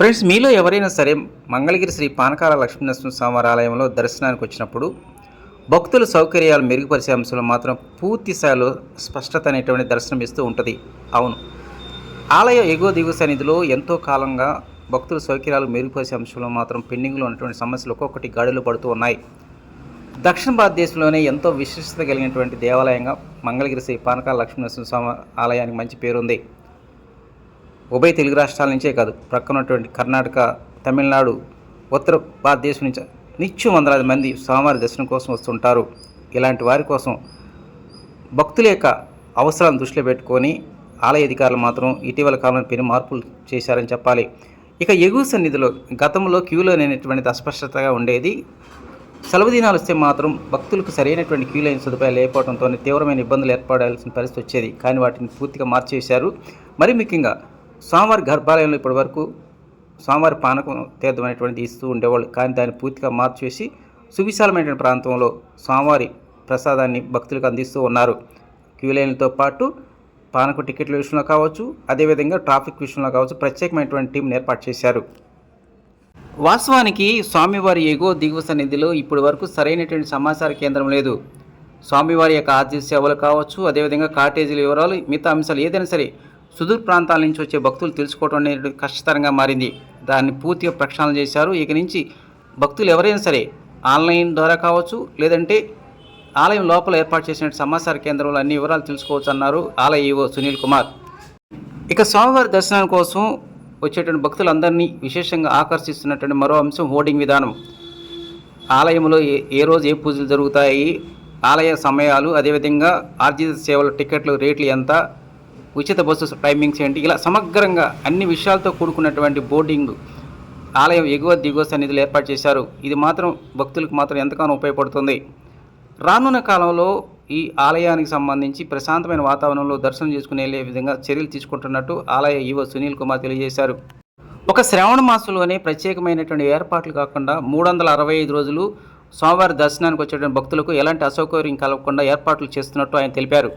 Friends, మీలో ఎవరైనా సరే మంగళగిరి శ్రీ పానకాల లక్ష్మీనరసింహస్వామి ఆలయంలో దర్శనానికి వచ్చినప్పుడు భక్తుల సౌకర్యాలు మెరుగుపరిచే అంశంలో మాత్రం పూర్తి స్థాయిలో స్పష్టత అనేటువంటి దర్శనం ఇస్తూ ఉంటుంది. అవును, ఆలయ ఎగువ దిగువ సన్నిధిలో ఎంతో కాలంగా భక్తుల సౌకర్యాలు మెరుగుపరిచే అంశంలో మాత్రం పెండింగ్లో ఉన్నటువంటి సమస్యలు ఒక్కొక్కటి గాడిలో పడుతూ ఉన్నాయి. దక్షిణ భారతదేశంలోనే ఎంతో విశిష్టత కలిగినటువంటి దేవాలయంగా మంగళగిరి శ్రీ పానకాల లక్ష్మీనరసింహస్వామి ఆలయానికి మంచి పేరుంది. ఉభయ తెలుగు రాష్ట్రాల నుంచే కాదు, ప్రక్కనటువంటి కర్ణాటక, తమిళనాడు, ఉత్తర భారతదేశం నుంచి నిత్యం వందలాది మంది స్వామివారి దర్శనం కోసం వస్తుంటారు. ఇలాంటి వారి కోసం భక్తుల యొక్క అవసరాలను దృష్టిలో పెట్టుకొని ఆలయ అధికారులు మాత్రం ఇటీవల కాలంలో పెను మార్పులు చేశారని చెప్పాలి. ఇక ఎగువ సన్నిధిలో గతంలో క్యూలో లేనటువంటి అస్పష్టతగా ఉండేది. సెలవు దినాలు వస్తే మాత్రం భక్తులకు సరైనటువంటి క్యూ లైన్ సదుపాయాలు లేకపోవడంతో తీవ్రమైన ఇబ్బందులు ఏర్పడాల్సిన పరిస్థితి వచ్చేది. కానీ వాటిని పూర్తిగా మార్చేశారు. మరి ముఖ్యంగా స్వామివారి గర్భాలయంలో ఇప్పటి వరకు స్వామివారి పానకం తీర్థం అనేటువంటిది ఇస్తూ ఉండేవాళ్ళు. కానీ దాన్ని పూర్తిగా మార్చేసి సువిశాలమైనటువంటి ప్రాంతంలో స్వామివారి ప్రసాదాన్ని భక్తులకు అందిస్తూ ఉన్నారు. క్యూ లైన్లతో పాటు పానకం టికెట్ల విషయంలో కావచ్చు, అదేవిధంగా ట్రాఫిక్ విషయంలో కావచ్చు ప్రత్యేకమైనటువంటి టీంని ఏర్పాటు చేశారు. వాస్తవానికి స్వామివారి ఎగువ దిగువ సన్నిధిలో ఇప్పటి వరకు సరైనటువంటి సమాచార కేంద్రం లేదు. స్వామివారి యొక్క ఆర్జిత సేవలు కావచ్చు, అదేవిధంగా కాటేజీల వివరాలు, మిగతా అంశాలు ఏదైనా సరే సుదూర ప్రాంతాల నుంచి వచ్చే భక్తులు తెలుసుకోవడం అనేది కష్టతరంగా మారింది. దాన్ని పూర్తిగా ప్రక్షాళన చేశారు. ఇక నుంచి భక్తులు ఎవరైనా సరే ఆన్లైన్ ద్వారా కావచ్చు, లేదంటే ఆలయం లోపల ఏర్పాటు చేసిన సమాచార కేంద్రంలో అన్ని వివరాలు తెలుసుకోవచ్చు అన్నారు ఆలయ ఈవో సునీల్ కుమార్. ఇక స్వామివారి దర్శనం కోసం వచ్చేటువంటి భక్తులందరినీ విశేషంగా ఆకర్షిస్తున్నటువంటి మరో అంశం హోర్డింగ్ విధానం. ఆలయంలో ఏ రోజు ఏ పూజలు జరుగుతాయి, ఆలయ సమయాలు, అదేవిధంగా ఆర్జిత సేవల టికెట్లు రేట్లు ఎంత, ఉచిత బస్సు టైమింగ్స్ ఏంటి, ఇలా సమగ్రంగా అన్ని విషయాలతో కూడుకున్నటువంటి బోర్డింగ్ ఆలయం ఎగువ దిగువ సన్నిధిలో ఏర్పాటు చేశారు. ఇది మాత్రం భక్తులకు మాత్రం ఎంతగానో ఉపయోగపడుతుంది. రానున్న కాలంలో ఈ ఆలయానికి సంబంధించి ప్రశాంతమైన వాతావరణంలో దర్శనం చేసుకునే విధంగా చర్యలు తీసుకుంటున్నట్టు ఆలయ ఈవో సునీల్ కుమార్ తెలియజేశారు. ఒక శ్రావణ మాసంలోనే ప్రత్యేకమైనటువంటి ఏర్పాట్లు కాకుండా 365 రోజులు స్వామివారి దర్శనానికి వచ్చేటువంటి భక్తులకు ఎలాంటి అసౌకర్యం కలగకుండా ఏర్పాట్లు చేస్తున్నట్టు ఆయన తెలిపారు.